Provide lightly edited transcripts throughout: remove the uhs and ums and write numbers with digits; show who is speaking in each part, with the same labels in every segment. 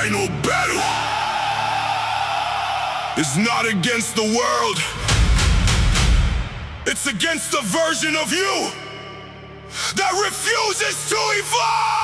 Speaker 1: final battle is not against the world. It's against the version of you that refuses to evolve.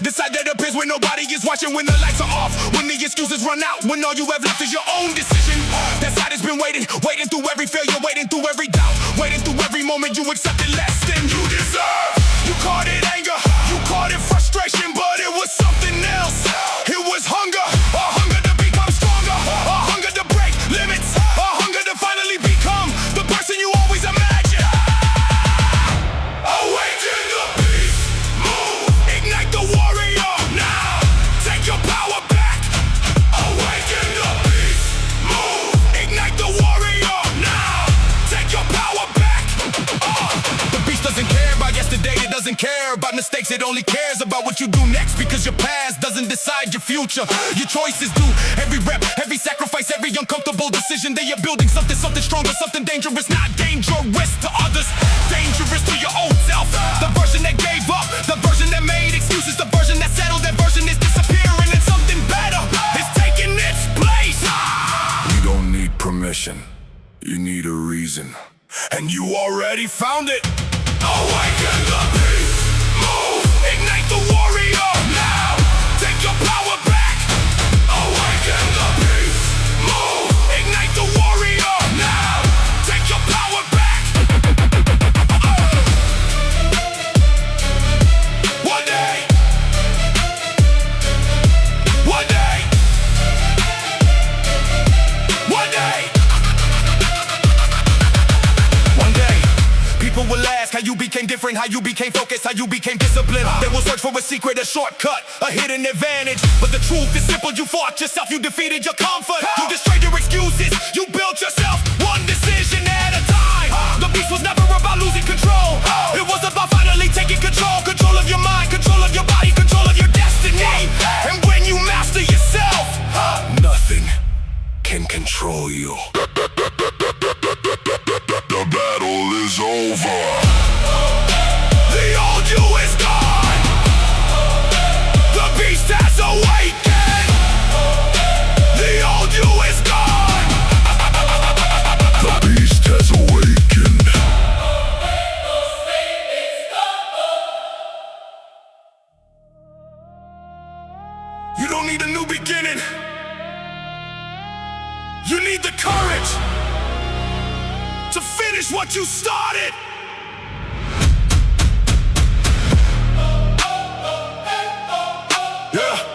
Speaker 1: Decide that appears when nobody is watching, when the lights are off, when the excuses run out, when all you have left is your own decision. That side has been waiting through every failure, waiting through every doubt, waiting through every moment you accepted less than you deserve. You called it anger, you called it frustration, but it was something else. It was hunger, a hunger to become stronger, a hunger to break limits, a hunger to finally become the person you always imagined. Awaken the beast, move, ignite the warrior now. Take your power back. Awaken the beast, move, ignite the warrior now. Take your power back. The beast doesn't care about yesterday, it doesn't care about mistakes, it only cares about what you do next, because your past doesn't decide your future. Your choices do. Every rep, every sacrifice, every uncomfortable decision, they are building something stronger, something dangerous. Not dangerous to others, dangerous to your own self. The version that gave up, the version that made excuses, the version that settled, that version is disappearing, and something better is taking its place. You don't need permission, you need a reason, and you already found it. Awaken the beast, move, ignite the warrior now. Take your power back. Awaken the beast, move, ignite the warrior now. Take your power back. One day, one day, one day, one day. People will ask how you became different, how you became focused, how you became disciplined. They will search for a secret, a shortcut, a hidden advantage. But the truth is simple, you fought yourself, you defeated your comfort. You destroyed your excuses, you built yourself one decision at a time. The beast was never about losing control. It was about finally taking control. Control of your mind, control of your body, control of your destiny. And when you master yourself, nothing can control you. The battle is over. The old you is gone. The beast has awakened. The old you is gone. The beast has awakened. You don't need a new beginning. You need the courage to finish what you started. Yeah.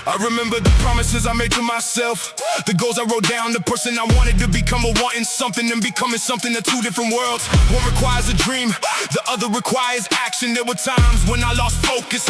Speaker 1: I remember the promises I made to myself, the goals I wrote down, the person I wanted to become, or wanting something and becoming something. Are two different worlds. One requires a dream, the other requires action. There were times when I lost focus,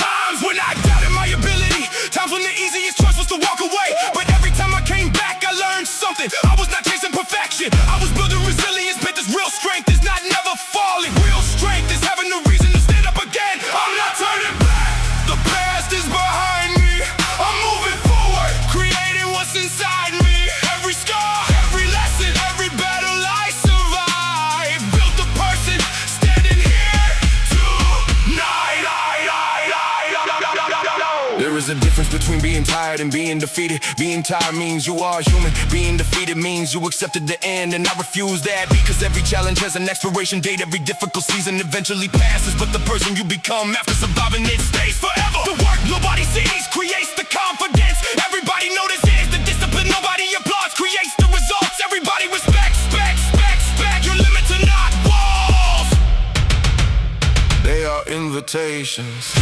Speaker 1: times when I doubted my ability, times when the easiest choice was to walk away. But every time I came back, I learned something. I was not chasing perfection, I was building resilience. But this real strength is not never falling. Real strength is having a reason to stand up again. I'm not turning back. The past is behind me. I'm moving forward, creating what's inside me. Every scar, every lesson, every battle I survived built the person standing here tonight. There is a difference between being tired and being defeated. Being tired means you are human. Being defeated means you accepted the end. And I refuse that, because every challenge has an expiration date. Every difficult season eventually passes, but the person you become after surviving it stays forever. The work nobody sees creates the confidence. Everybody notices the discipline nobody applauds creates the results. Everybody respects, your limits are not walls. They are invitations.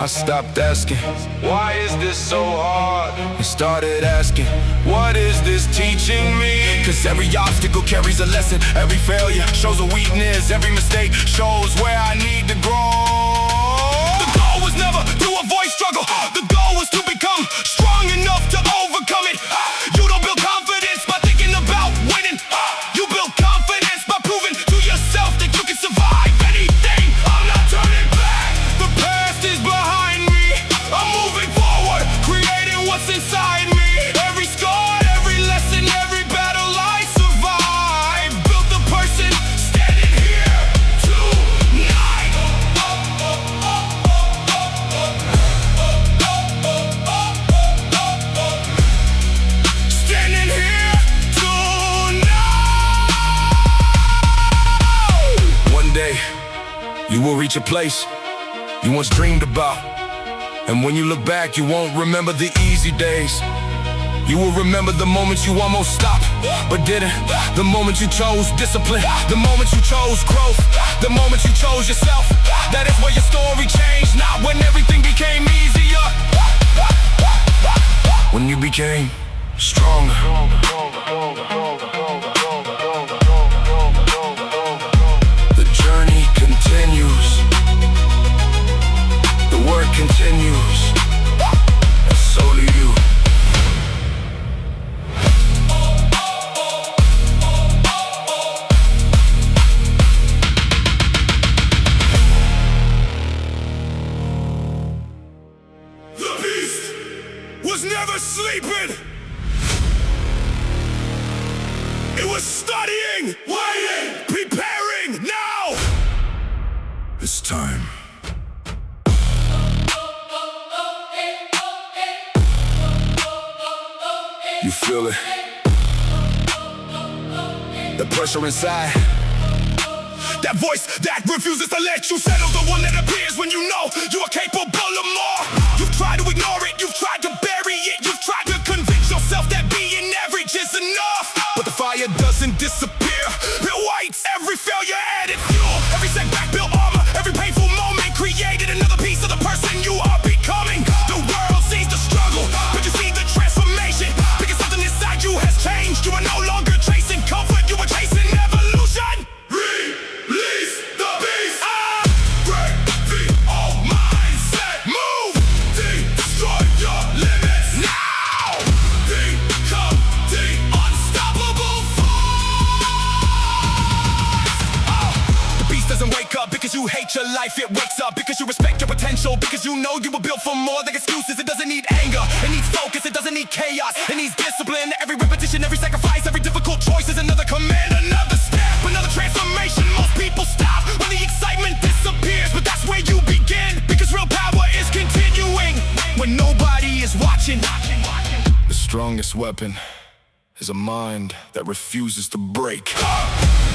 Speaker 1: I stopped asking, why is this so hard? And started asking, what is this teaching me? Cause every obstacle carries a lesson. Every failure shows a weakness. Every mistake shows where I need to grow. The goal was never to avoid struggle. The goal was to become strong enough to overcome it. reach a place you once dreamed about. And when you look back, you won't remember the easy days. You will remember the moments you almost stopped, but didn't. The moment you chose discipline, the moment you chose growth, the moment you chose yourself. That is where your story changed, not when everything became easier. When you became stronger. The journey continues. The work continues. And so do you. Was never sleeping. It was studying, waiting, preparing. Now it's time. You feel it? The pressure inside. That voice that refuses to let you settle. The one that appears when you know you are capable of more. You've tried to ignore it, you've tried to bury it, you've tried to convince yourself that being average is enough. But the fire doesn't disappear. It waits. Every failure added fuel. Every setback built armor. Every painful moment created another piece of the person you are becoming. The world sees the struggle, but you see the transformation. Because something inside you has changed. You are no longer chasing comfort, you are chasing evolution. Release the beast. Break the old mindset. Move. Destroy your limits. Now. Become the unstoppable force. The beast doesn't wake up because you hate your life. It wakes up because you respect your potential. Because you know you were built for more than excuses. It doesn't need anger. It needs focus. It doesn't need chaos. It needs discipline. Every repetition, every sacrifice, every difficult choice is another command, another step, another transformation. Most people stop when the excitement disappears, but that's where you begin. Because real power is continuing when nobody is watching. The strongest weapon is a mind that refuses to break.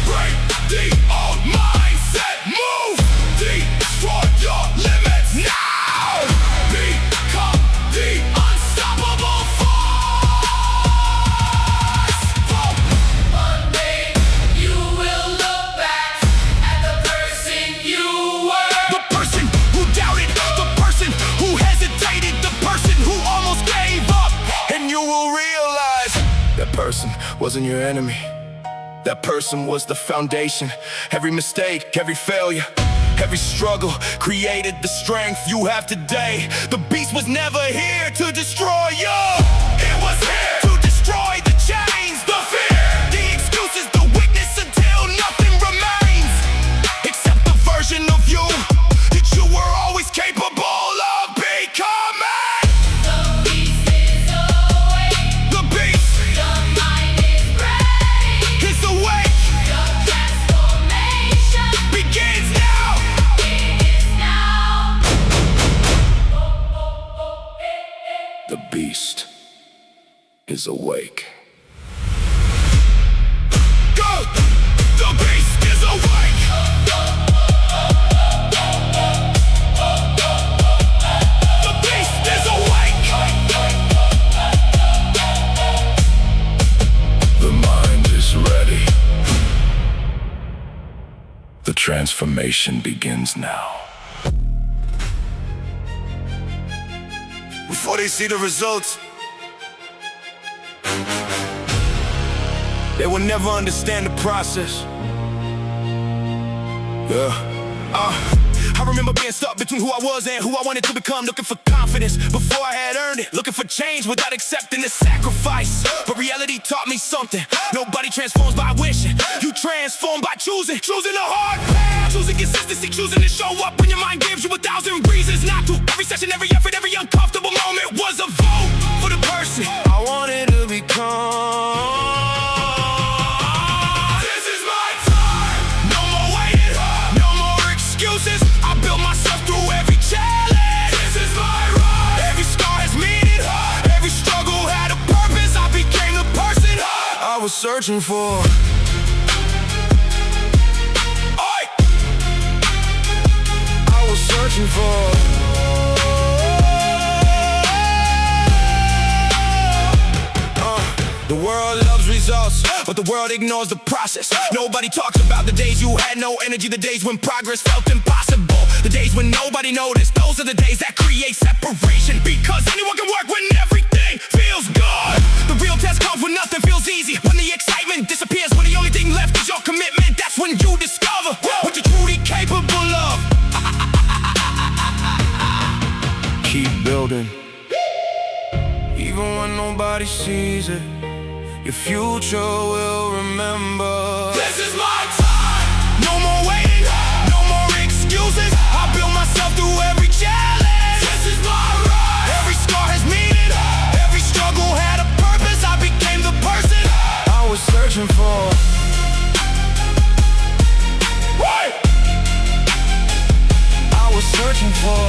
Speaker 1: Break the old mindset. Move. Destroy your limits. Now. Become the unstoppable force.
Speaker 2: One day you will look back at the person you were.
Speaker 1: The person who doubted, the person who hesitated, the person who almost gave up. And you will realize that person wasn't your enemy. That person was the foundation. Every mistake, every failure, every struggle created the strength you have today. The beast was never here to destroy you. It was here to destroy the chains, the fear, the excuses, the weakness, until nothing remains except the version of you that you were always capable of becoming.
Speaker 2: The beast is awake.
Speaker 1: The beast
Speaker 2: Your mind is brave.
Speaker 1: is awake.
Speaker 2: Your transformation
Speaker 1: Begins now.
Speaker 2: begins now.
Speaker 1: The beast is awake. Go! The beast is awake! The beast is awake! The mind is ready. The transformation begins now. Before they see the results, they will never understand the process. Yeah. I remember being stuck between who I was and who I wanted to become. Looking for confidence before I had earned it. Looking for change without accepting the sacrifice. But reality taught me something. Nobody transforms by wishing. You transform by choosing. Choosing the hard path. Choosing consistency. Choosing to show up when your mind gives you 1,000 reasons not to. Every session, every effort, every uncomfortable moment was a vote for the person I wanted to become. This is my time. No more waiting. No more excuses. I built myself through every challenge. This is my ride. Every scar has meaning. Every struggle had a purpose. I became the person I was searching for. searching for. The world loves results, but the world ignores the process. Nobody talks about the days you had no energy, the days when progress felt impossible, the days when nobody noticed. Those are the days that create separation, because anyone can work when everything feels good. The real test comes when nothing feels easy, when the excitement disappears, when the only thing left is your commitment. That's when you discover what you're truly capable of. Keep building, even when nobody sees it. Your future will remember. This is my time. No more waiting, no more excuses. I built myself through every challenge. This is my ride. Every scar has meaning, every struggle had a purpose. I became the person I was searching for. What? I was searching for.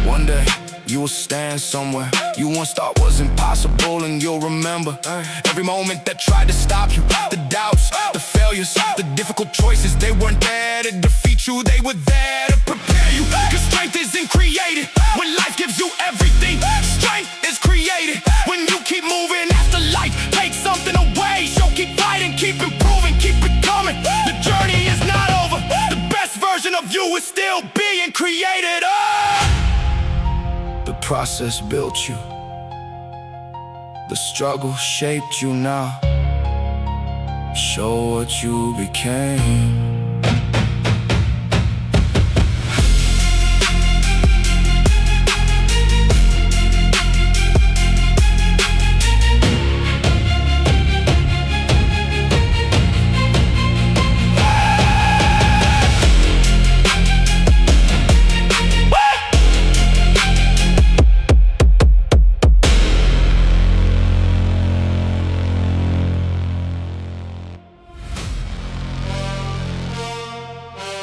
Speaker 1: One day, you will stand somewhere you once thought was impossible, and you'll remember every moment that tried to stop you. The doubts, the failures, the difficult choices. They weren't there to defeat you, they were there to prepare you. Cause strength isn't created when life gives you everything. Strength is created when you keep moving after life takes something away. So keep fighting, keep improving, keep becoming. The journey is not over. The best version of you is still being created. The process built you. The struggle shaped you now. Show what you became.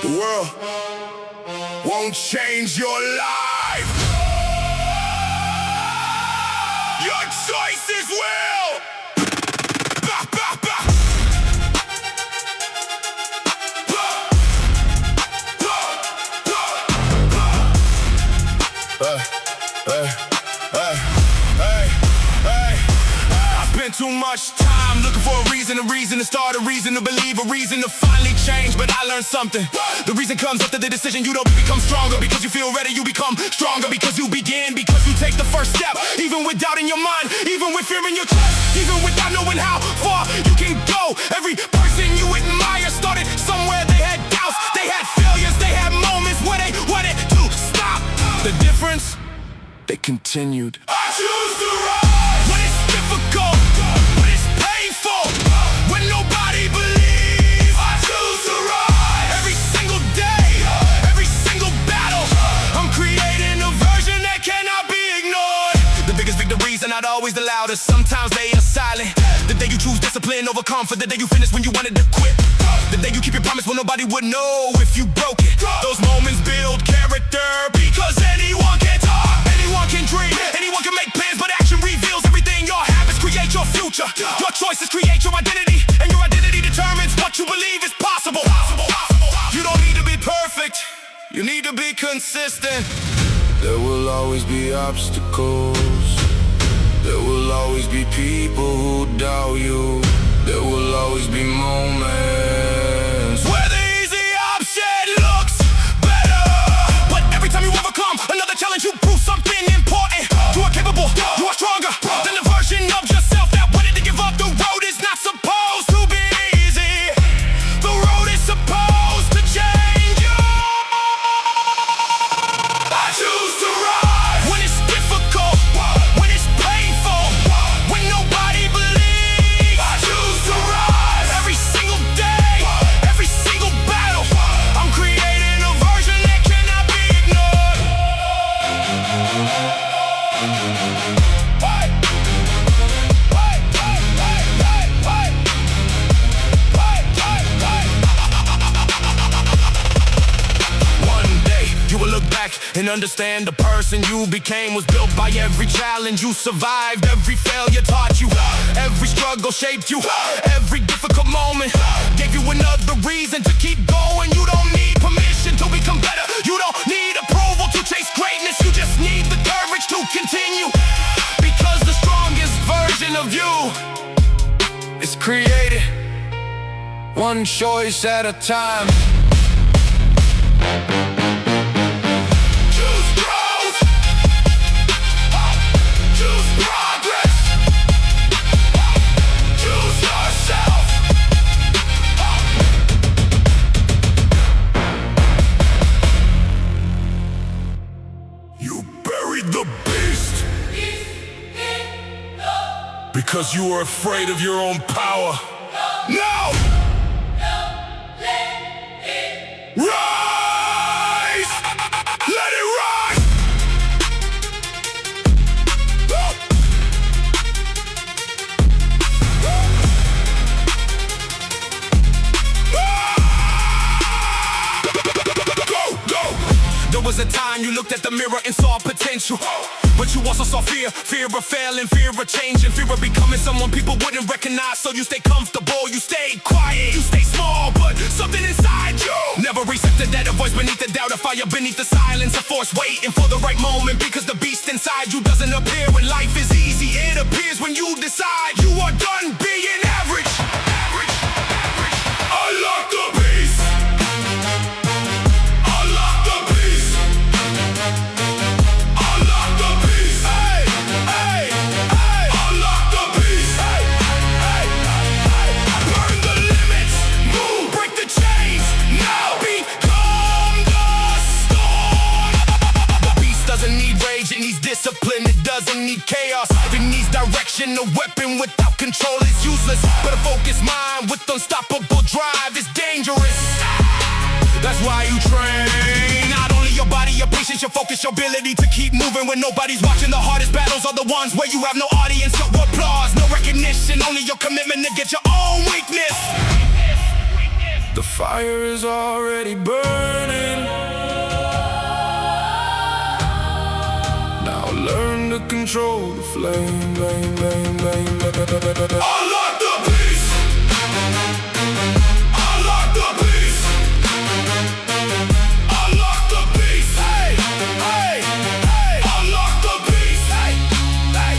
Speaker 1: The world won't change your life. Your choices will. Bah, bah, bah. I spent too much time looking for a reason to start, a reason to believe, a reason to finally change. But I learned something. The reason comes after the decision. You don't become stronger because you feel ready. You become stronger because you begin, because you take the first step. Even with doubt in your mind, even with fear in your chest, even without knowing how far you can go. Every person you admire started somewhere. They had doubts, they had failures, they had moments where they wanted to stop. The difference, they continued. I choose to rise when it's difficult, when it's painful, when nobody believes. I choose to rise every single day, every single battle. I'm creating a version that cannot be ignored. The biggest victories are not always the loudest. Sometimes they are silent. The day you choose discipline over comfort, the day you finish when you wanted to quit, the day you keep your promise when nobody would know if you broke it. Those moments build character, because anyone can talk, anyone can dream, anyone can make plans, but action reveals everything. Your habits create your future. Your choices create your identity, and your identity determines what you believe is possible. You don't need to be perfect, you need to be consistent. There will always be obstacles. There will always be people who doubt you. There will always be moments where the easy option looks better. But every time you overcome another challenge, you prove something important. You are capable, you are stronger than the version of yourself that wanted to give up. The road is not supposed to be easy. The road is supposed to change you. I choose to rise when it's difficult, when it's painful, when nobody believes. I choose to rise every single day, every single battle. I'm creating a version that cannot be ignored. One day you will look back and understand the person you became was built by every challenge you survived. Every failure taught you, every struggle shaped you, every difficult moment. Gave you another reason to keep going. You don't need permission to become better. You don't need approval to chase greatness. You just need the courage to continue. Because the strongest version of you is created one choice at a time. Choose growth. Choose progress. Choose yourself. You buried the beast because you were afraid of your own power. Now, rise! Let it rise! Go! There was a time you looked at the mirror and saw potential, but you also saw fear. Fear of failing, fear of changing, fear of becoming someone people wouldn't recognize. So you stay comfortable, you stay quiet, you stay small, but something inside you never accepted that. A voice beneath the doubt, a fire beneath the silence, a force waiting for the right moment. Because the beast inside you doesn't appear when life is easy. It appears when you decide you are done being average. Unlock the beast. Unlock the beast. Unlock the beast. Hey, hey, hey. Unlock the beast. Hey, hey, hey. Burn the limits. Move. Break the chains. Now become the storm. The beast doesn't need rage, it needs discipline. It doesn't need chaos, it needs direction. A weapon without control is useless, but a focused mind with unstoppable drive is dangerous. That's why you train. Not only your body, your patience, your focus, your ability to keep moving when nobody's watching. The hardest battles are the ones where you have no audience, no applause, no recognition. Only your commitment to get your own weakness. The fire is already burning. Now learn to control the flame. Unlock the beast. Unlock the beast. Unlock the beast. Hey, hey, hey. Unlock the beast. Hey, hey,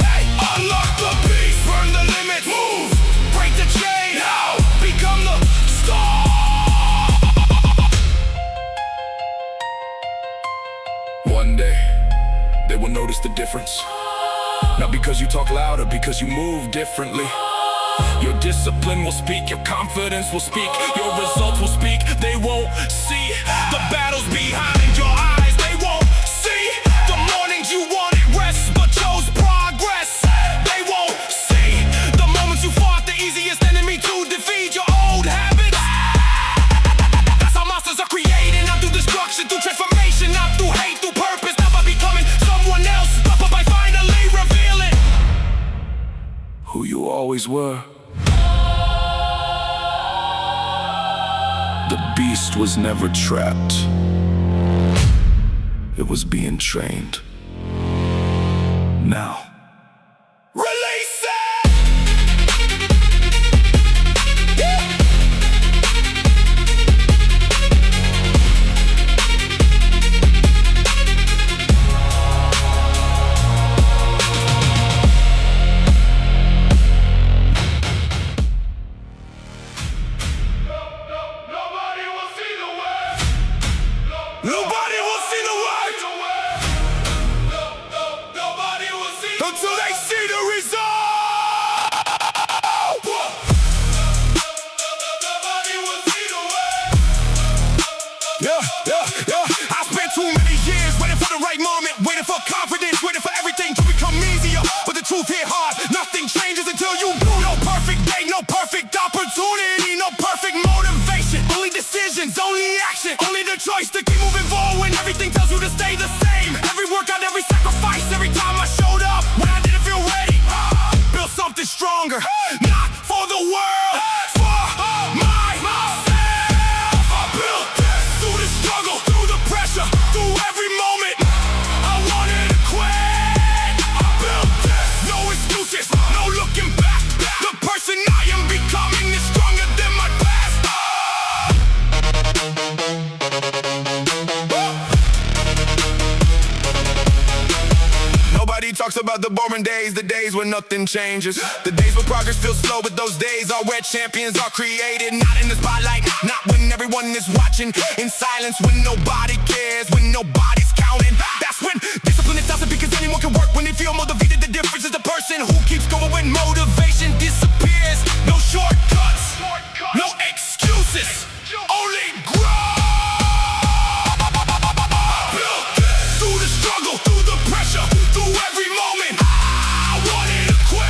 Speaker 1: hey. Unlock the beast. Burn the limits. Move. Break the chain. Now become the star. One day they will notice the difference. Not because you talk louder, because you move differently. Your discipline will speak, your confidence will speak, your results will speak. They won't see the battles behind your eyes. They won't see the mornings you wanted rest but chose progress. They won't see the moments you fought the easiest enemy to defeat, your old habits. That's how monsters are created, not through destruction, through transformation, not through hate, through purpose, not by becoming someone else, but by finally revealing who you always were. The beast was never trapped. It was being trained. Now, release it! Nobody will see the work. Nobody will see until they see the result. Nobody will see the work. Yeah. I spent too many years waiting for the right moment, waiting for confidence, waiting for everything to become easier. But the truth hit hard. Nothing changes until you do. No perfect day, no perfect opportunity, no perfect motivation. Only decisions, only action, only the choice to keep moving forward when everything tells you to stay the same. Every workout, every sacrifice, every time I showed up when I didn't feel ready. Build something stronger, not for the world, for myself. I built this through the struggle, through the pressure, through every moment. I wanted to quit. I built this, no excuses, no looking back. The person I am becoming. talks about the boring days, the days when nothing changes. The days when progress feels slow, but those days are where champions are created. Not in the spotlight, not when everyone is watching. In silence, when nobody cares, when nobody's counting. That's when discipline is toxic, because anyone can work when they feel motivated. The difference is the person who keeps going when motivation disappears. No shortcuts, no excuses, only growth. Through the struggle, through the pressure, through every moment, I wanted to quit.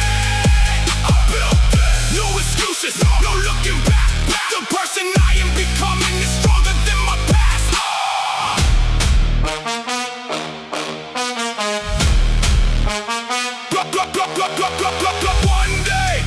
Speaker 1: I built this. No excuses, no looking back. The person I am becoming is stronger than my past. One day,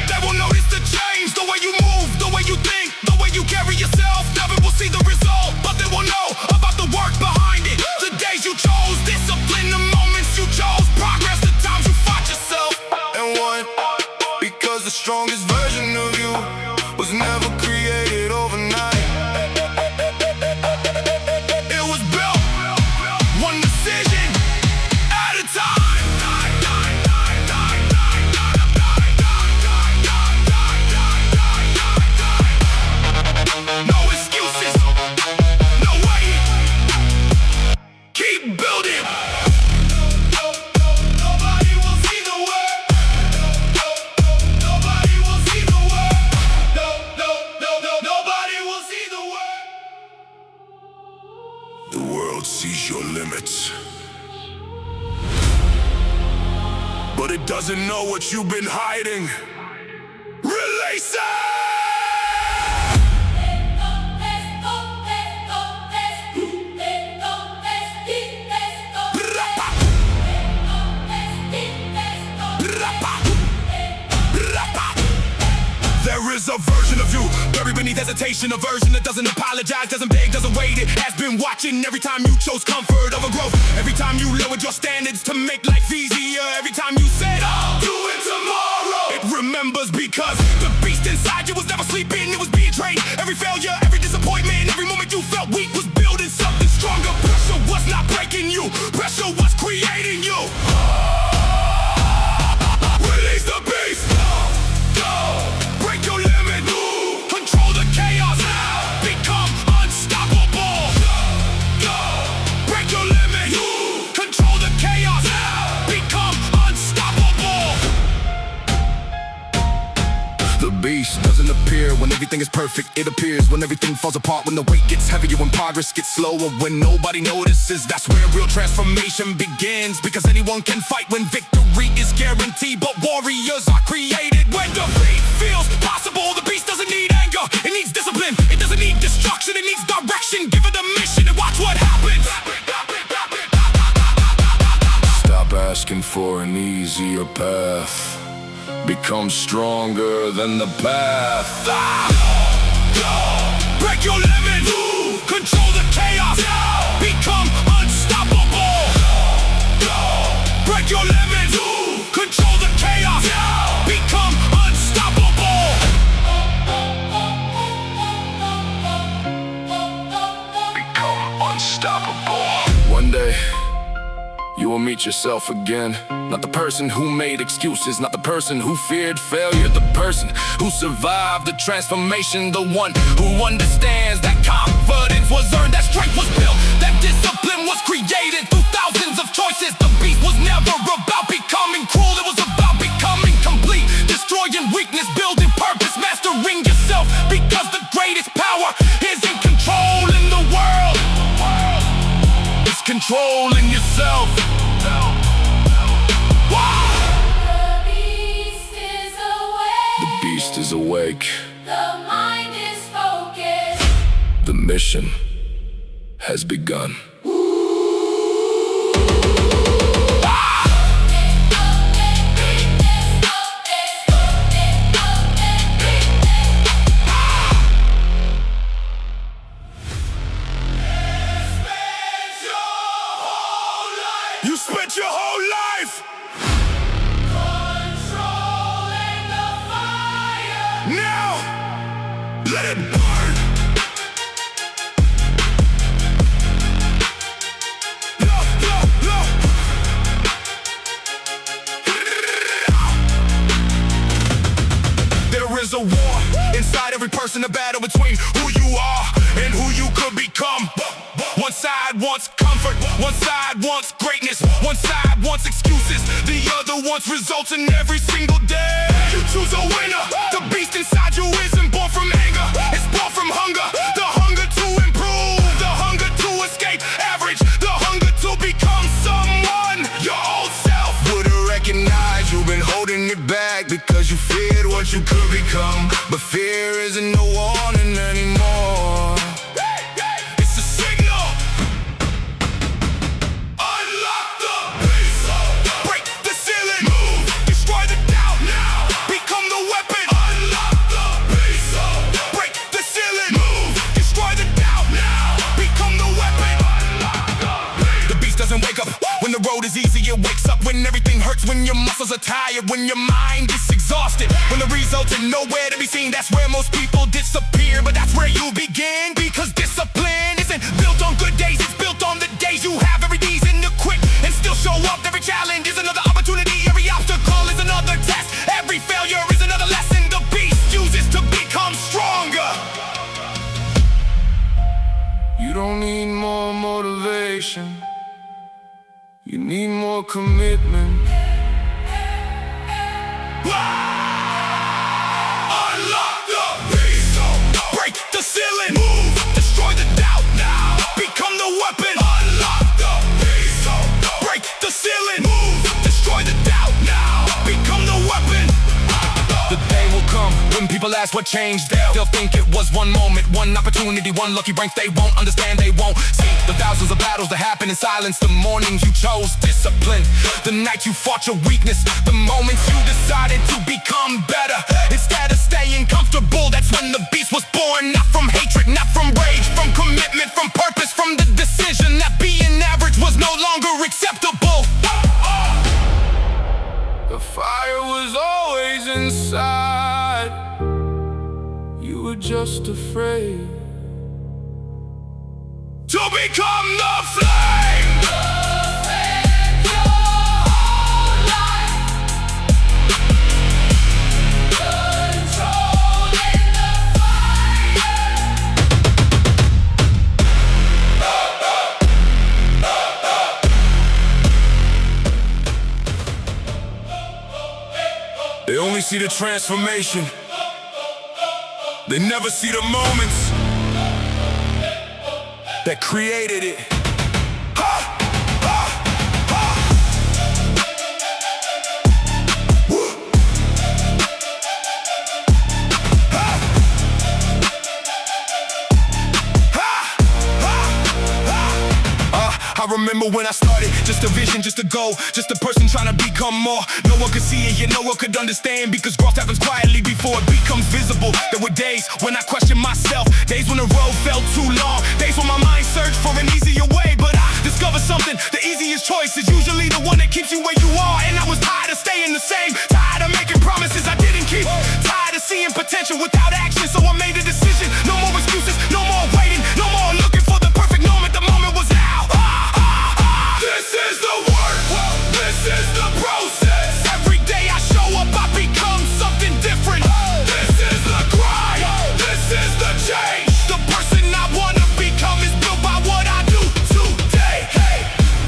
Speaker 1: they will notice the change. The way you move, the way you think, the way you carry yourself. Never will see the result, but they will know about the work behind it. The days you chose, discipline, the moments you chose, progress, the times you fought yourself and won. Because the strongest version of you was never created overnight. It was built one decision at a time. No excuses, no waiting. Keep building. Nobody will see the work. Nobody will see the work. Nobody will see the work. The world sees your limits, but it doesn't know what you've been hiding. Release it! There is a version of you buried beneath hesitation, a version that doesn't apologize, doesn't beg, doesn't wait. It has been watching every time you chose comfort over growth, every time you lowered your standards to make life easier, every time you said, I'll do it tomorrow. It remembers because the beast inside you was never sleeping, it was being trained. Every failure, every disappointment, every moment you felt weak was building something stronger. Pressure was not breaking you, pressure was creating you. Release the beast. Break your limit. Control the chaos. Become unstoppable. Break your limit. Control the chaos. Become unstoppable. The beast doesn't appear when everything is perfect. It appears when everything falls apart, when the weight gets heavier, when progress gets slower, when nobody notices. That's where real transformation begins, because anyone can fight when victory is guaranteed, but warriors are created when defeat feels possible. The beast doesn't need anger, it needs discipline. It doesn't need destruction, it needs direction. Give it a mission and watch what happens. Stop asking for an easier path. Become stronger than the path. Break your limit. Control the chaos. Become unstoppable. Break your limit. Control the chaos. Become unstoppable. Become unstoppable. One day you will meet yourself again. Not the person who made excuses, not the person who feared failure, the person who survived the transformation, the one who understands that confidence was earned, that strength was built, that discipline was created through thousands of choices. The beast was never about becoming cruel, it was about becoming complete, destroying weakness, building purpose, mastering yourself, because the greatest power is in controlling the world. It's controlling yourself. The beast is awake.
Speaker 2: The mind is focused.
Speaker 1: The mission has begun. You spent your whole life
Speaker 2: Controlling the fire.
Speaker 1: now. Let it burn. side wants comfort, one side wants greatness, one side wants excuses, the other wants results in every single day. You choose a winner. The beast inside you isn't born from anger, it's born from hunger. The hunger to improve, the hunger to escape average, the hunger to become someone your old self would've recognized. You've been holding it back because you feared what you could become, but fear isn't no warning anymore. It's a signal. Unlock the beast, break the ceiling, move, destroy the doubt now, become the weapon. Unlock the beast, break the ceiling, move, destroy the doubt now, become the weapon. Unlock the beast. The beast doesn't wake up when the road is easy, it wakes up when everything hurts, when your muscles are tired, when your mind gets exhausted, when the results are nowhere to be seen. That's where most people disappear, but that's where you begin. Because discipline isn't built on good days, it's built on the days you have every reason to quit and still show up. Every challenge is another opportunity, every obstacle is another test, every failure is another lesson the beast uses to become stronger. You don't need more motivation, you need more commitment. Unlock the beast, break the ceiling, move, destroy the doubt now, become the weapon. Unlock the beast, break the ceiling, move, destroy the doubt now, become the weapon. The day will come when people ask what changed. They'll think it was one moment, one opportunity, one lucky break. They won't understand, they won't see the thousands of battles that happen in silence. The mornings you chose discipline, the night you fought your weakness, the moments you decided to become better instead of staying comfortable. That's when the beast was born, not from hatred, not from rage, from commitment, from purpose, from the decision that being average was no longer acceptable. The fire was always inside, you were just afraid to become the flame.
Speaker 2: Your whole life, controlling the fire.
Speaker 1: They only see the transformation, they never see the moments that created it. I remember when I started, just a vision, just a goal, just a person trying to become more. No one could see it, yet no one could understand, because growth happens quietly before it becomes visible. There were days when I questioned myself, days when the road felt too long, days when my mind searched for an easier way. But I discovered something, the easiest choice is usually the one that keeps you where you are. And I was tired of staying the same, tired of making promises I didn't keep, tired of seeing potential without action. So I made a decision, no more excuses, no more waiting, no more looking for the perfect moment. The moment was now. This is the work, this is the process. Every day I show up, I become something different. This is the grind, this is the change. The person I wanna become is built by what I do today.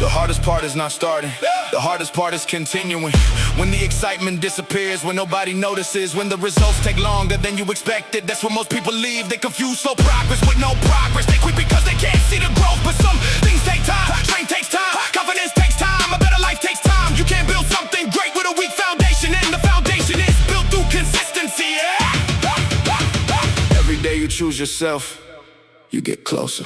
Speaker 1: The hardest part is not starting, the hardest part is continuing. When the excitement disappears, when nobody notices, when the results take longer than you expected, that's when most people leave. They confuse slow progress with no progress. They quit because they can't see the growth. But some things take time, strength takes time, confidence takes time, a better life takes time. You can't build something great with a weak foundation, and the foundation is built through consistency. Every day you choose yourself, you get closer.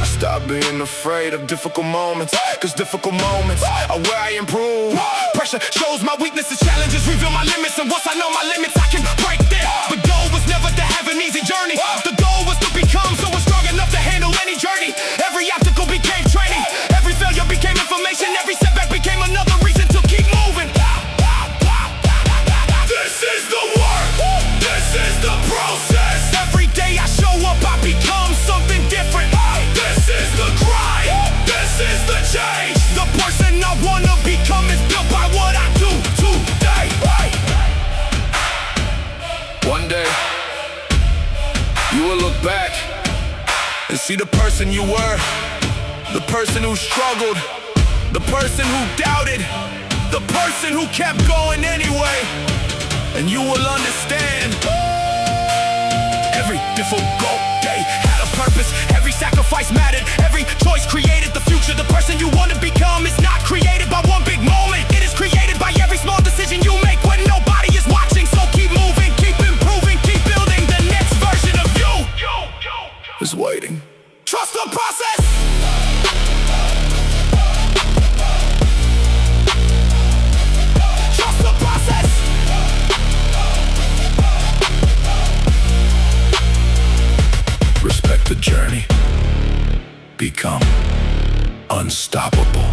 Speaker 1: Stop being afraid of difficult moments, cause difficult moments are where I improve. Pressure shows my weaknesses, challenges reveal my limits, and once I know my limits, I can break them. The goal was never to have an easy journey, the goal was to become someone strong enough to handle any journey. Every obstacle became training, every failure became information, every setback became another reason to keep moving. This is the work, this is the process. Every day I show up, I become something different. This is the grind, this is the change. The person I wanna become is built by what I do today. One day, You will look back and see the person you were, the person who struggled, the person who doubted, the person who kept going anyway. And you will understand every difficult day had a purpose, every sacrifice mattered, every choice created the future. The person you want to become is not created by one big moment. It is created by every small decision you make when nobody is watching. So keep moving, keep improving, keep building. The next version of you is waiting. Trust the process. Trust the process. Respect the journey. Become unstoppable.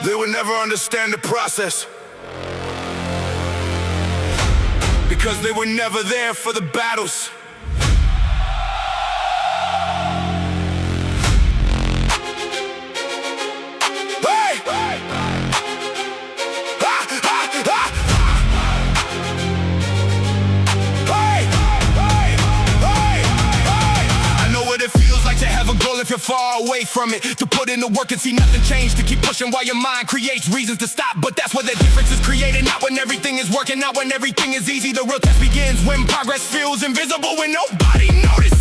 Speaker 1: They will never understand the process because they were never there for the battles. Hey! To have a goal if you're far away from it, to put in the work and see nothing change, to keep pushing while your mind creates reasons to stop. But that's where the difference is created, not when everything is working, not when everything is easy. The real test begins when progress feels invisible, when nobody notices,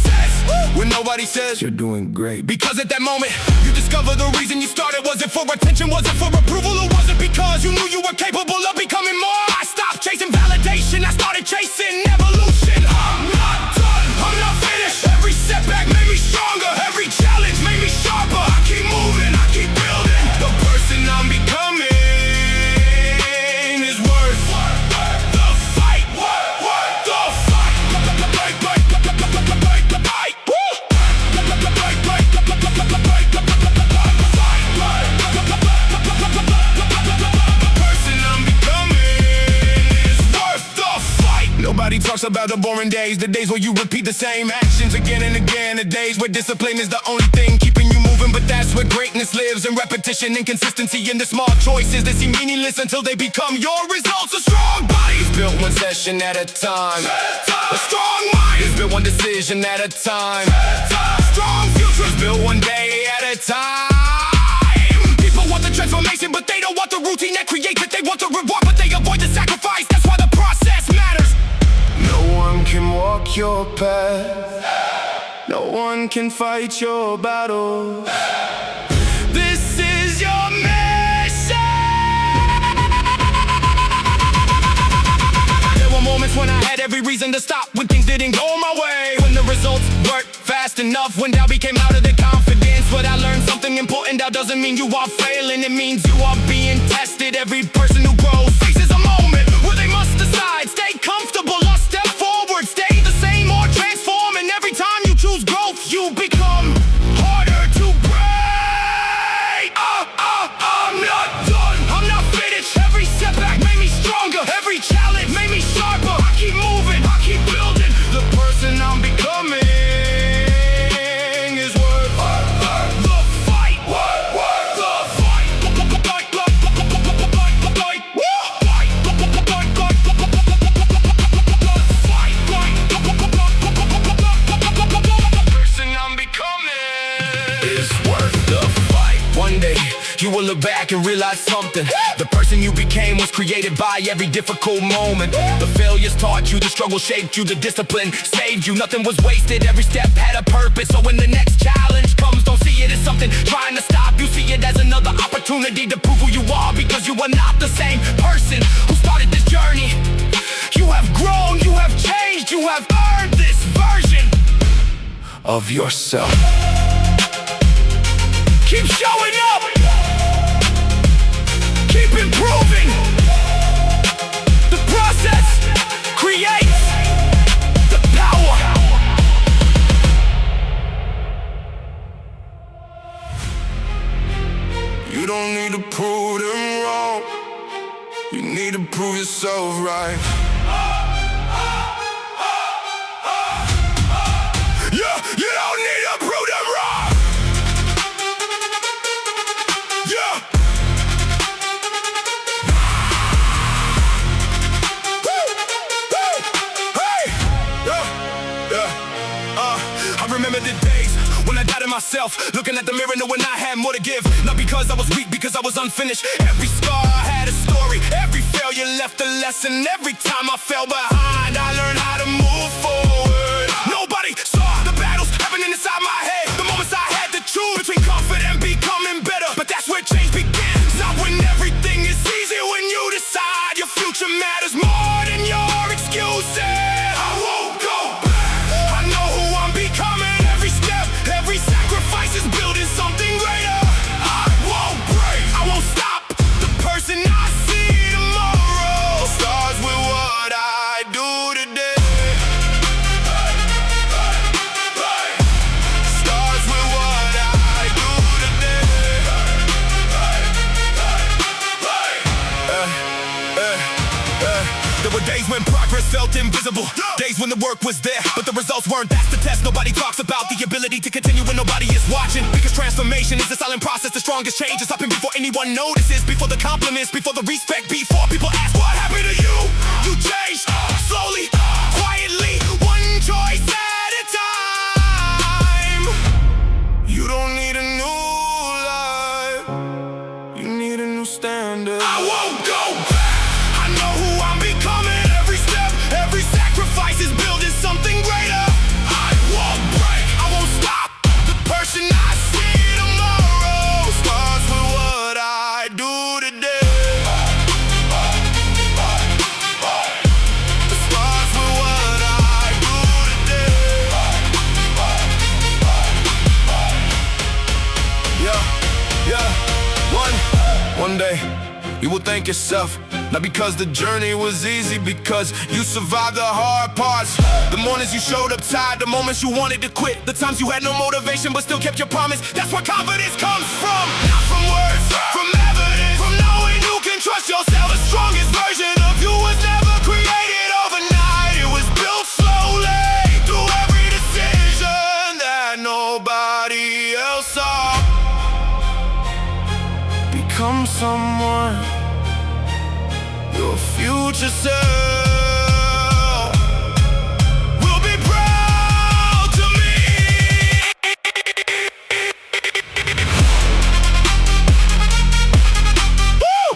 Speaker 1: when nobody says you're doing great. Because at that moment you discover the reason you started. Was it for attention, was it for approval, or was it because you knew you were capable of becoming more? I stopped chasing validation, I started chasing evolution. I'm not done, I'm not finished. Every setback made me stronger, every challenge made me sharper. I keep moving, I keep building. The person I'm becoming is worth the fight. The fight. The person I'm becoming is worth the fight. Nobody talks about the boring days, the days where you repeat the same actions again and again, the days where discipline is the only thing keeping you moving. But that's where greatness lives, in repetition and consistency, in the small choices that seem meaningless until they become your results. A strong body is built one session at a time. A strong mind is built one decision at a time. A strong future is built one day at a time. People want the transformation, but they don't want the routine that creates it. They want the reward, but they avoid the sacrifice. That's why the process matters. No one can walk your path, no one can fight your battle. This is your mission. There were moments when I had every reason to stop, when things didn't go my way, when the results weren't fast enough, when doubt became louder than confidence. But I learned something important. Doubt doesn't mean you are failing, it means you are being tested. Every person who grows faces a moment where they must decide, stay comfortable or step forward, stay the same or transform. And every time you choose growth, you become harder to break. I'm not done, I'm not finished. Every setback made me stronger, every challenge made me sharper. I keep moving, I keep building. The person I'm becoming is worth the fight. The fight. The person I'm becoming is worth the fight. One day you will look back and realize something. The person you became was created by every difficult moment. The failures taught you, the struggle shaped you, the discipline saved you. Nothing was wasted, every step had a purpose. So when the next challenge comes, don't see it as something trying to stop you. See it as another opportunity to prove who you are, because you are not the same person who started this journey. You have grown, you have changed, you have earned this version of yourself. Keep showing up, keep improving. The process creates the power. You don't need to prove them wrong, you need to prove yourself right. Yeah, you don't need to prove them wrong. Yeah. myself, looking at the mirror knowing I had more to give. Not because I was weak, because I was unfinished. Every scar had a story, every failure left a lesson. Every time I fell behind, I learned how to move forward. Nobody saw the battles happening inside my head, the moments I had to choose between comfort and becoming better. But that's where change begins, not when everything is easy. When you decide your future matters more than your excuses. I won't go back, I know who I'm becoming. Every step, every sacrifice is building something greater. I won't break, I won't stop the person I see tomorrow. Stars with what I do today. Stars with what I do today. There were days when progress felt invisible, days when the work was there, but the results weren't. That's the test nobody talks about, the ability to continue when nobody is watching. Because transformation is a silent process, the strongest change is happening before anyone notices, before the compliments, before the respect, before people ask what happened to you. You changed, slowly, quietly, one choice at a time. You don't need a new life, you need a new standard. I won't go back, I know who I'm becoming. Every step, every sacrifice is building something greater. I won't break, I won't stop the person I see tomorrow. Stars with what I do today. Stars with what I do today. One day you will thank yourself, not because the journey was easy, because you survived the hard parts. The mornings you showed up tired, the moments you wanted to quit, the times you had no motivation but still kept your promise. That's where confidence comes from, not from words, from evidence, from knowing you can trust yourself. The strongest version of you was never created overnight. It was built slowly through every decision that nobody else saw. Become someone, your future self will be proud to me. Woo!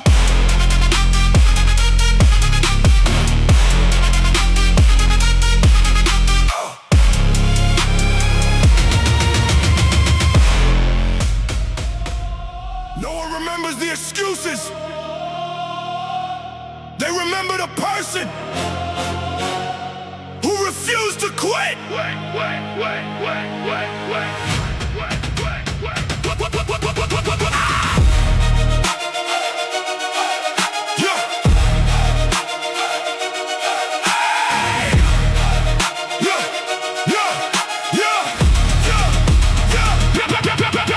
Speaker 1: No one remembers the excuses. They remember the person who refused to quit.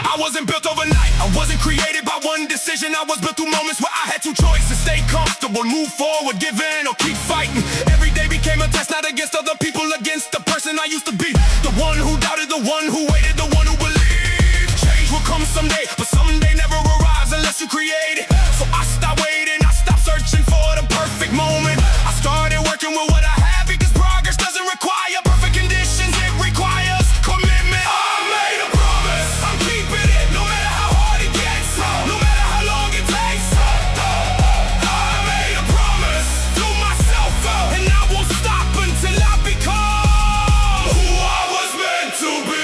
Speaker 1: I wasn't built overnight, I wasn't created by one decision. I was built through moments where I had two choices: stay comfortable, move forward, give in, or keep fighting. Every day became a test, not against other people, against the person I used to be. The one who doubted, the one who waited, the one who believed. Change will come someday, but someday never arrives unless you create it. So I stopped waiting, I stopped searching for the perfect moment. I started working with what I had, because progress doesn't require perfect conditions, it requires commitment. I made a promise, I'm keeping it, no matter how hard it gets, no matter how long it takes. I made a promise to myself, and I won't stop until I become who I was meant to be.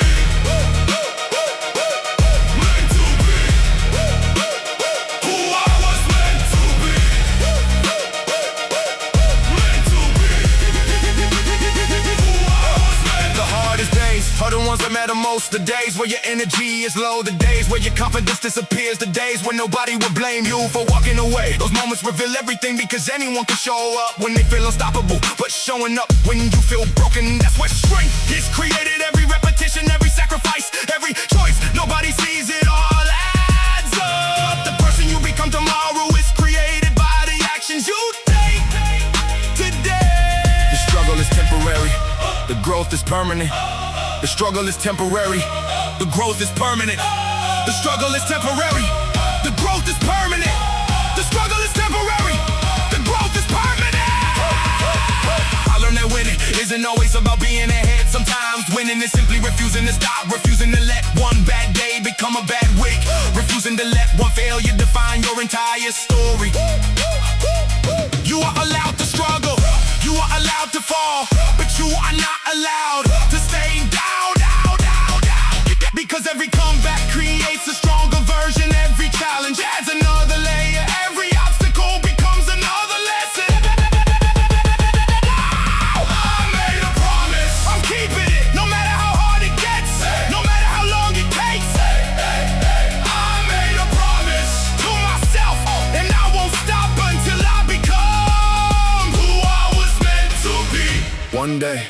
Speaker 1: Meant to be. Who I was meant to be. Meant to be. Who I was meant. The hardest days are the ones that matter most. The days where your energy is low, the days where your confidence disappears, the days when nobody will blame you for walking away. Those moments reveal everything, because anyone can show up when they feel unstoppable. But showing up when you feel broken, that's where strength is created. Every repetition, every sacrifice, every choice, nobody sees it all adds up. The person you become tomorrow is created by the actions you take today. The struggle is temporary, the growth is permanent. The struggle is temporary, the growth is permanent. The struggle is temporary, the growth is permanent. The struggle is temporary, the growth is permanent. I learned that winning isn't isn't always about being ahead. Sometimes winning is simply refusing to stop, refusing to let one bad day become a bad week, refusing to let one failure define your entire story. You are allowed to struggle, you are allowed to fall, but you are not allowed to stay down, down, down, down. Because every comeback creates a stronger version. Every challenge adds another layer. Every obstacle becomes another lesson. I made a promise, I'm keeping it, no matter how hard it gets, no matter how long it takes. I made a promise to myself, and I won't stop until I become who I was meant to be. One day,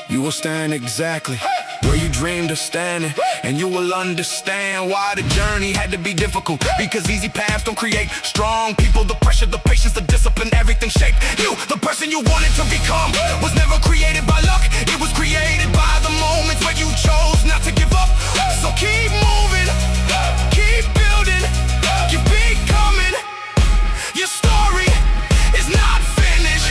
Speaker 1: you will stand exactly where you dreamed of standing, and you will understand why the journey had to be difficult. Because easy paths don't create strong people. The pressure, the patience, the discipline, everything shaped you. The person you wanted to become was never created by luck. It was created by the moments where you chose not to give up. So keep moving, keep building, keep becoming. Your story is not finished.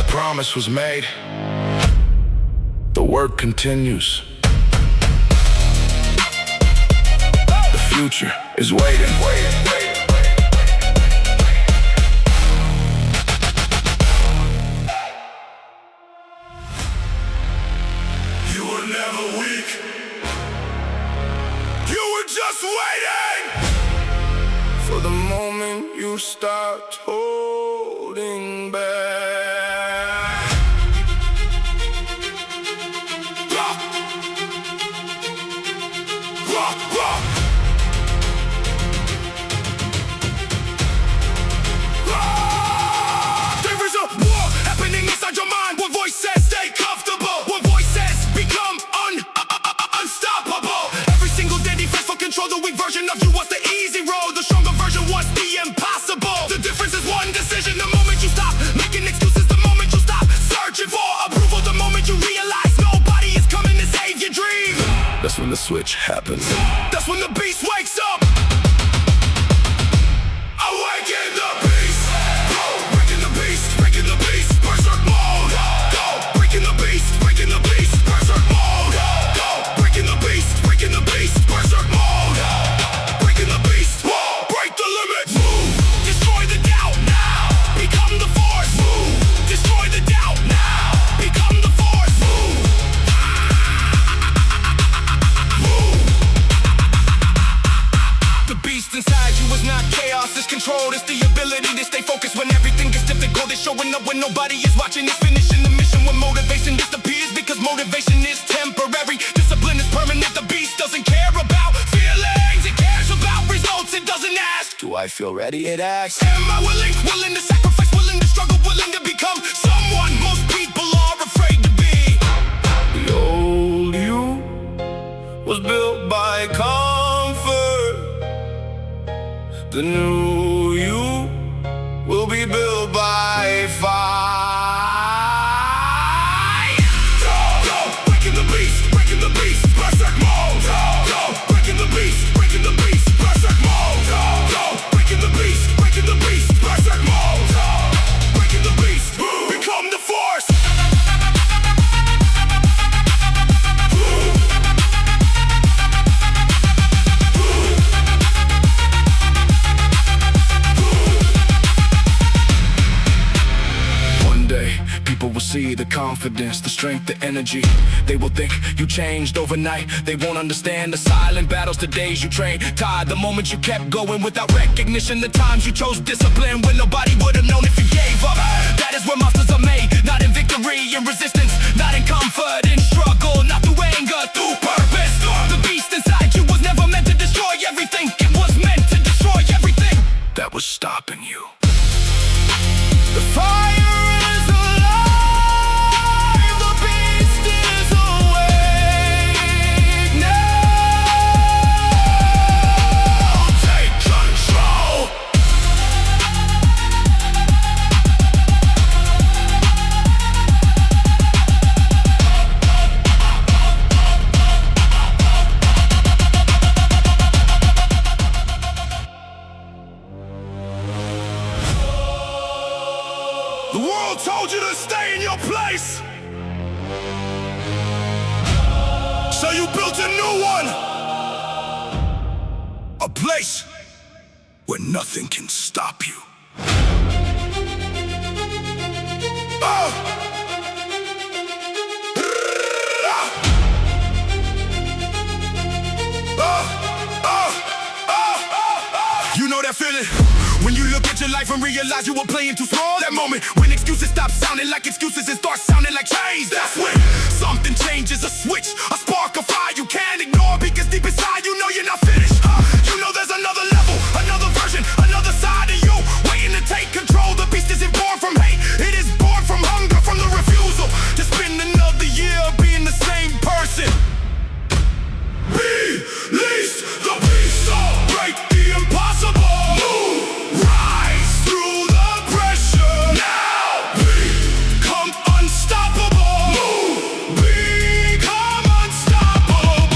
Speaker 1: Promise was made, the work continues. The future is waiting. You were never weak, you were just waiting for the moment you stopped holding back. There is a war happening inside your mind. One voice says stay comfortable, one voice says become unstoppable. Every single day defense for control. The weak version of you wants the easy road, the stronger version wants the impossible. The difference is one decision. The moment you stop making excuses, the moment you stop searching for approval, the moment you realize nobody is coming to save your dream. That's when the switch happens. That's when the beast wakes up. Awaken the beast. Go, breaking the beast, breaking the beast, berserk mode. Go, breaking the beast, breaking the beast, berserk mode. Go, breaking the beast, breaking the beast, berserk mode. Breaking the beast, whoa, break the limits. Move, destroy the doubt now. Become the force. Move, destroy the doubt now. Become the force. Move. The beast inside you is not chaos, it's control. It's the ability to stay focused when everything gets difficult. It's showing up when nobody is watching. It's finishing the mission when motivation disappears. Because motivation is temporary, discipline is permanent. The beast doesn't care about feelings, it cares about results. It doesn't ask, do I feel ready? It asks, am I willing? Willing to sacrifice, willing to struggle, willing to become someone most people are afraid to be. The old you was built by comfort, the new you will be built by fire. Go, breaking the beast, breaking the beast, berserk mode. Go, breaking the beast, breaking the beast, berserk mode. Go, breaking the beast, breaking the beast, berserk mode. Breaking the beast, become the force. People will see the confidence, the strength, the energy. They will think you changed overnight. They won't understand the silent battles, the days you trained. Tired, the moments you kept going without recognition. The times you chose discipline when nobody would have known if you gave up. That is where monsters are made, not in victory and resistance, not in comfort and struggle, not through anger, through purpose. The beast inside you was never meant to destroy everything. It was meant to destroy everything that was stopping you. The fire is alive, the beast is awake now. Take control. The world told you to stay in your place, so you built a new one. A place where nothing can stop you. You know that feeling? When you look at your life and realize you were playing too small. That moment when excuses stop sounding like excuses and start sounding like chains. That's when something changes, a switch, a spark, a fire you can't ignore, because deep inside you know you're not finished. You know there's another level, another version, another side of you waiting to take control. The beast isn't born from hate, it is born from hunger, from the refusal to spend another year being the same person. Release the beast, break the impossible. Move, rise through the pressure. Now become unstoppable. Move, become unstoppable.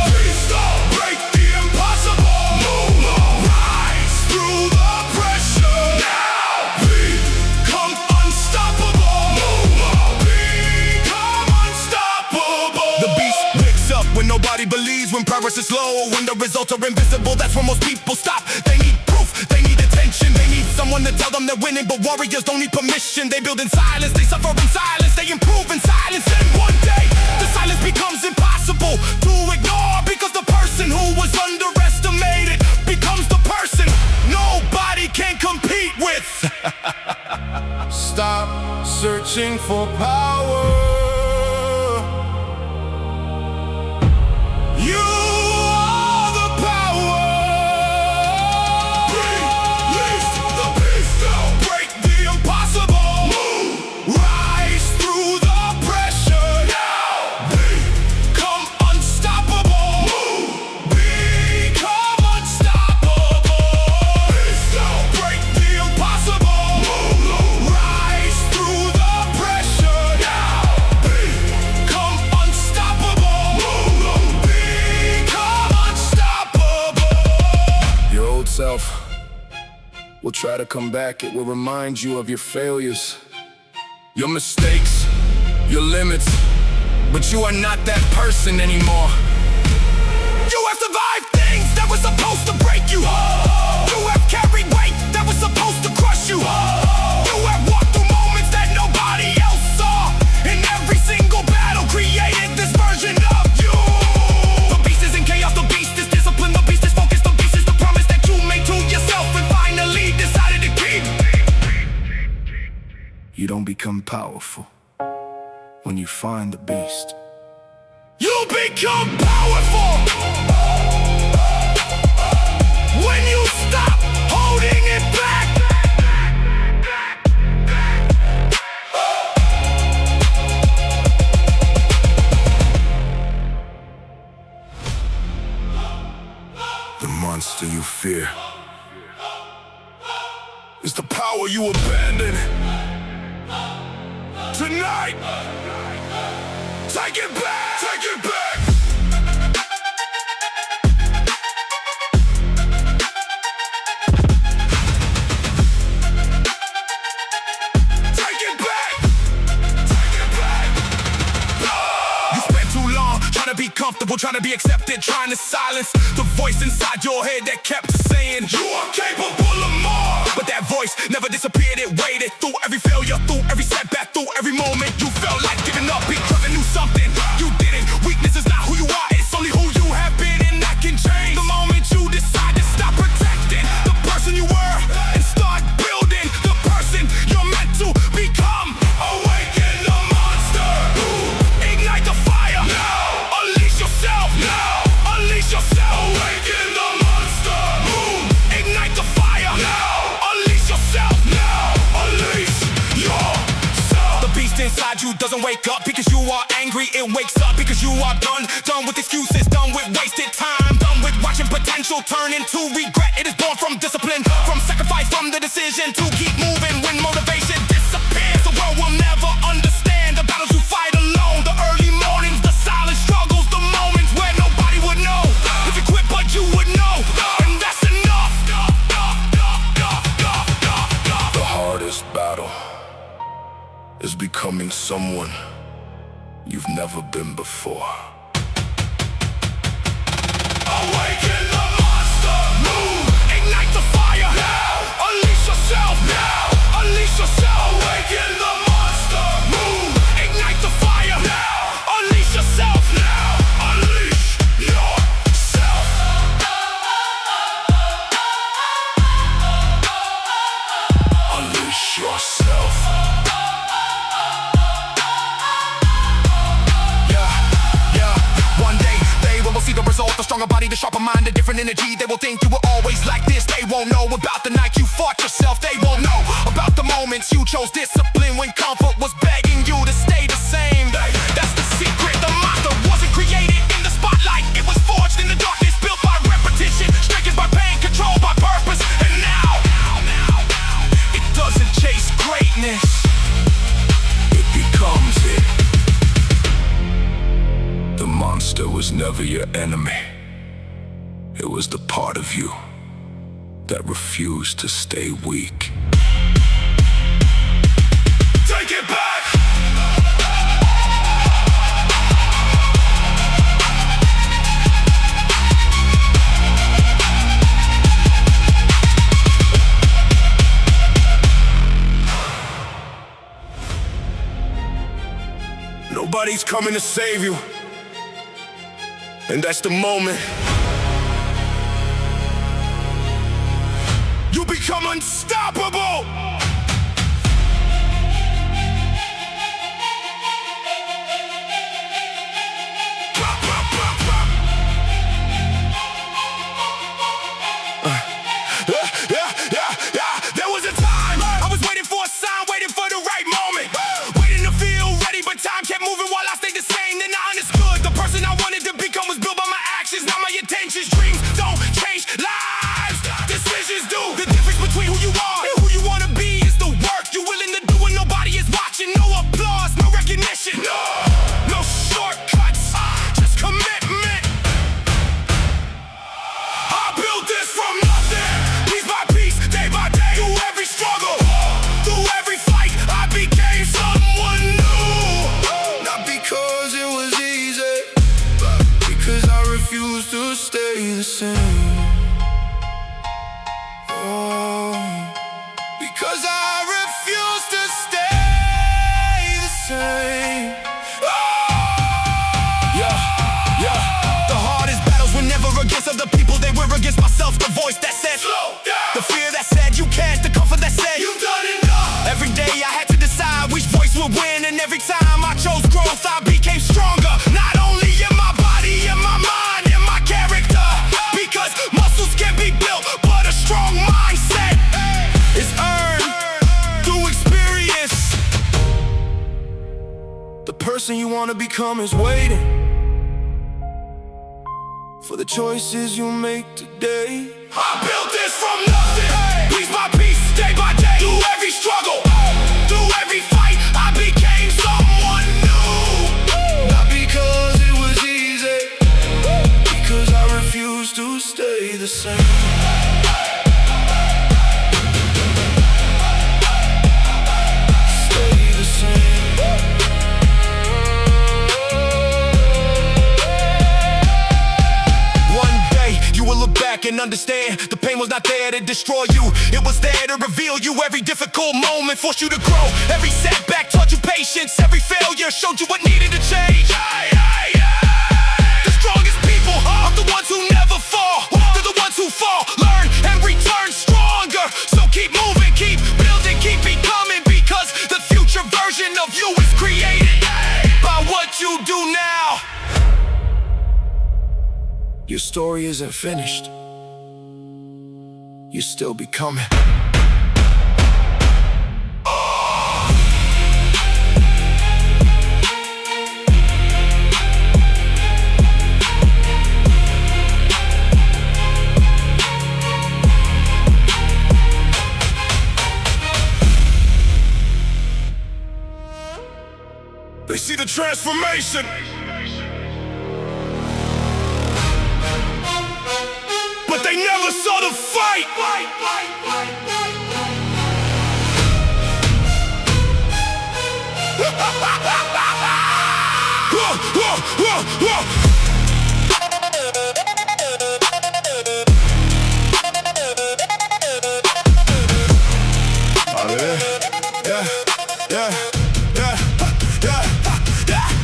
Speaker 1: Beast, break the impossible. Move, rise through the pressure. Now become unstoppable. Move, become unstoppable. The beast wakes up when nobody believes, when progress is slow, when the results are invisible. That's when most people stop. They need proof, they need attention, they need someone to tell them they're winning. But warriors don't need permission. They build in silence, they suffer in silence, they improve in silence. And one day, the silence becomes impossible to ignore, because the person who was underestimated becomes the person nobody can compete with. Stop searching for power. You are the power. Release the beast, break the impossible. Move, rise through the pressure. Now become unstoppable. Move, become unstoppable. Beast, break the impossible. Move, rise through the pressure. Now become unstoppable. Move, become unstoppable. Your old self will try to come back. It will remind you of your failures, your mistakes, your limits. But you are not that person anymore. You have survived things that were supposed to break you. You have carried weight that was supposed to crush you. You have walked through moments that nobody else saw. In every single battle created this version of you. The beast is in chaos, the beast is discipline, the beast is focused, the beast is the promise that you made to yourself and finally decided to keep. You don't become powerful when you find the beast. You become powerful when you stop holding it back. The monster you fear is the power you abandon. Tonight, take it back, take it back. Take it back, take it back. You spent too long trying to be comfortable, trying to be accepted, trying to silence the voice inside your head that kept saying you are capable of more. But that voice never disappeared, it waited through every failure, through every setback, through every moment. You felt like giving up because it knew something you didn't. Weakness is not who you are, it's only who you have been, and that can change the moment you decide to stop protecting the person you were and start building the person you're meant to become. Awaken the monster. Ignite the fire. Now. Unleash yourself. Now. Unleash yourself. Awaken the monster. Ignite the fire. Now. Unleash yourself. Now. Unleash yourself. The beast inside you doesn't wake up because you are angry. It wakes up because you are done with excuses, done with wasted time, done with watching potential turn into regret. It is born from discipline, from sacrifice, from the decision to keep moving when motivation disappears. The world will never understand the battles you fight alone, the early mornings, the silent struggles, the moments where nobody would know if you quit, but you would know, and that's enough. The hardest battle is becoming someone you've never been before. Awaken the monster! Move! Ignite the fire! Now! Unleash yourself! Now! Unleash yourself! Awaken the monster! Move! Ignite the fire! Now! Unleash yourself! Now! Unleash yourself! Unleash yourself! One day they will see the result. A stronger body, the sharper mind, a different energy. They will think you were always like this. They won't know about the night you fought yourself. They won't know about the moments you chose discipline when comfort was begging you to stay the same. That's the secret. The monster wasn't created in the spotlight. It was forged in the darkness, built by repetition, stricken by pain, controlled by purpose. And now it doesn't chase greatness, it becomes it. The monster was never your enemy. It was the part of you that refused to stay weak. Take it back! Nobody's coming to save you. And that's the moment you become unstoppable. There was a time I was waiting for a sign, waiting for the right moment, waiting to feel ready, but time kept moving while I stayed the same. Then I understood the person I wanted to become was built by my actions, not my intentions. Dreams don't change lives, decisions do. The difference between who you are and who you want to be is the work you're willing to do when nobody is watching. No applause, no recognition, no shortcuts, just commitment. I built this from nothing, piece by piece, day by day. Through every struggle, through every fight, I became someone new. Not because it was easy, but because I refused to stay the same. Oh, because I refused to stay the same. The hardest battles were never against other people, they were against myself. The voice that said slow down, the fear that said you can't, the comfort that said you've done enough. Every day I had to decide which voice would win, and every time I chose growth, I became stronger. Not only in my body, in my mind, in my character. Because muscles can be built, but a strong mindset is earned through experience. The person you want to become is waiting for the choices you make today. I built this from nothing, piece by piece, day by day. Through every struggle, through every fight, I became someone new. Not because it was easy, because I refused to stay the same. Stay the same. Look back and understand the pain was not there to destroy you, it was there to reveal you. Every difficult moment forced you to grow. Every setback taught you patience. Every failure showed you what needed to change. The strongest people are the ones who never fall. They're the ones who fall, learn, and return stronger. So keep moving, keep building, keep becoming, because the future version of you is created by what you do now. Your story isn't finished. You're still becoming. They see the transformation, but they never saw the fight.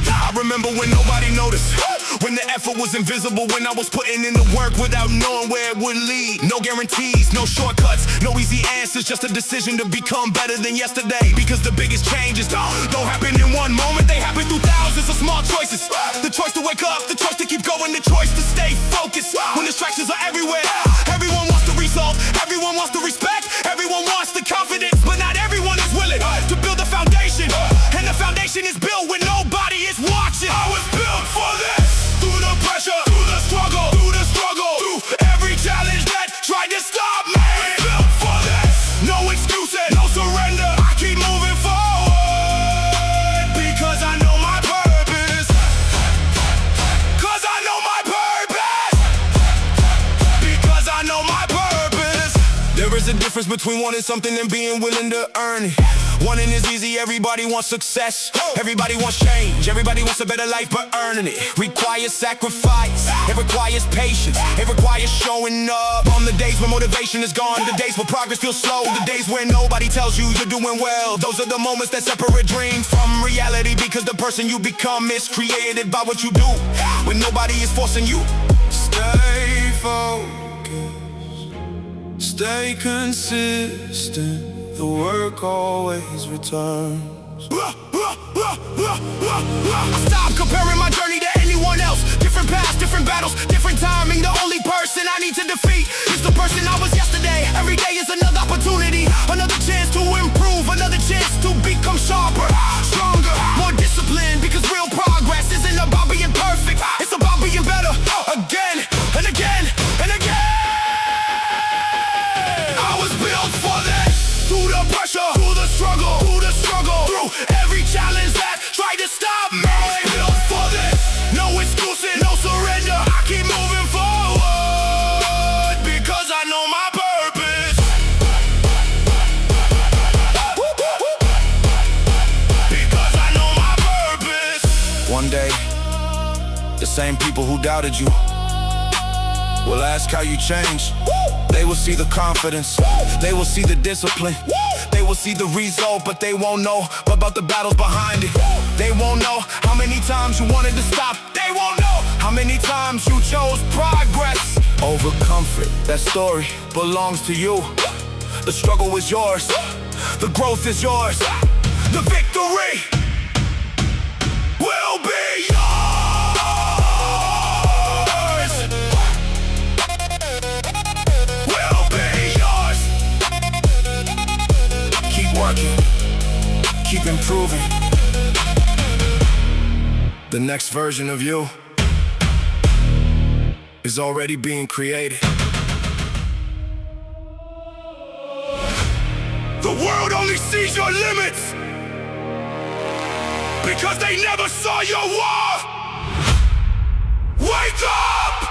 Speaker 1: I remember when nobody noticed, when the effort was invisible, when I was putting in the work without knowing where it would lead. No guarantees, no shortcuts, no easy answers, just a decision to become better than yesterday. Because the biggest changes don't happen in one moment, they happen through thousands of small choices. The choice to wake up, the choice to keep going, the choice to stay focused. When distractions are everywhere, everyone wants the result, everyone wants the respect, everyone wants the confidence, but not everyone is willing to build a foundation. And the foundation is built when nobody is watching. I was built for this. Through the pressure, through the struggle, through every challenge that tried to stop me. I was built for this. No excuses, no surrender. I keep moving forward because I know my purpose. Cause I know my purpose. Because I know my purpose. There is a difference between wanting something and being willing to earn it. Wanting is easy, everybody wants success, everybody wants change, everybody wants a better life, but earning it requires sacrifice, it requires patience, it requires showing up on the days when motivation is gone, the days where progress feels slow, the days where nobody tells you you're doing well. Those are the moments that separate dreams from reality, because the person you become is created by what you do, when nobody is forcing you. Stay focused, stay consistent, the work always returns. Stop comparing my journey to anyone else. Different paths, different battles, different timing. The only person I need to defeat is the person I was yesterday. Every day is another opportunity, another chance to improve, another chance to become sharper, stronger, more disciplined. Because real progress isn't about being perfect, it's about being better again and again and again. I was built for this. Through the pressure, through the struggle, through every challenge that tried to stop me. I was built for this. No excuses, no surrender. I keep moving forward because I know my purpose. Because I know my purpose. One day, the same people who doubted you will ask how you changed. They will see the confidence, they will see the discipline, they will see the result, but they won't know about the battles behind it. They won't know how many times you wanted to stop. They won't know how many times you chose progress over comfort. That story belongs to you. The struggle is yours, the growth is yours, the victory will be yours. Working, keep improving. The next version of you is already being created. The world only sees your limits because they never saw your war. Wake up!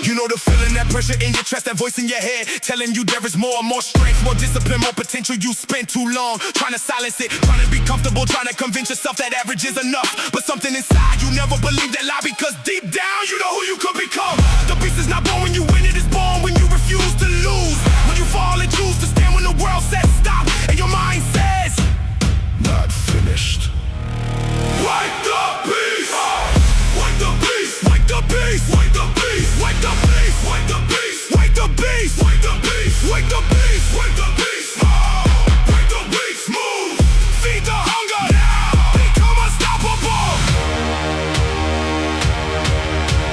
Speaker 1: You know the feeling, that pressure in your chest, that voice in your head telling you there is more strength, more discipline, more potential. You spent too long trying to silence it, trying to be comfortable, trying to convince yourself that average is enough. But something inside you never believed that lie, because deep down you know who you could become. The beast is not born when you win, it is born when you refuse to lose. When you fall and choose to stand when the world says stop and your mind says not finished. Wake the beast! Wake the beast! Wake the beast! Wake the beast! Wake the beast! Wake the beast! Wake the beast! Wake the beast! Wake the beast! Wake the beast! Wake the beast! Move! Feed the hunger now! Become unstoppable!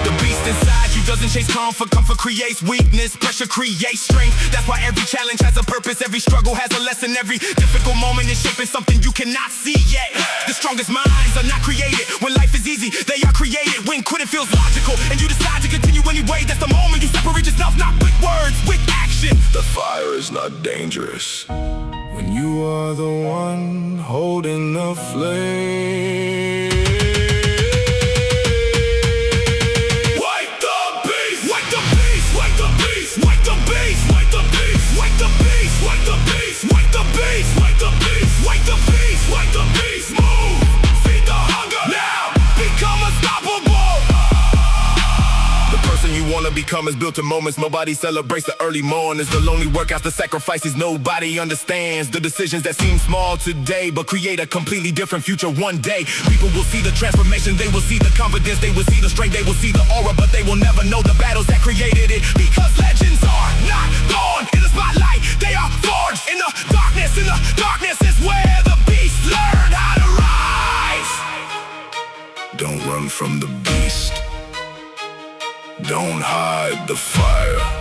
Speaker 1: The beast inside you doesn't chase comfort. Comfort creates weakness. Pressure creates strength. That's why every challenge has a purpose. Every struggle has a lesson. Every difficult moment is shaping something you cannot see yet. The strongest minds are not created when life is easy. They are created when quitting feels logical, and you decide to continue anyway. That's the moment you separate yourself, not with words, with action. The fire is not dangerous when you are the one holding the flame. never become is built in moments. Nobody celebrates the early morn. It's the lonely workouts, the sacrifices nobody understands. The decisions that seem small today but create a completely different future one day. People will see the transformation, they will see the confidence, they will see the strength, they will see the aura, but they will never know the battles that created it. Because legends are not born in the spotlight, they are forged in the darkness. In the darkness is where the beasts learn how to rise. Don't run from the beast. Don't hide the fire.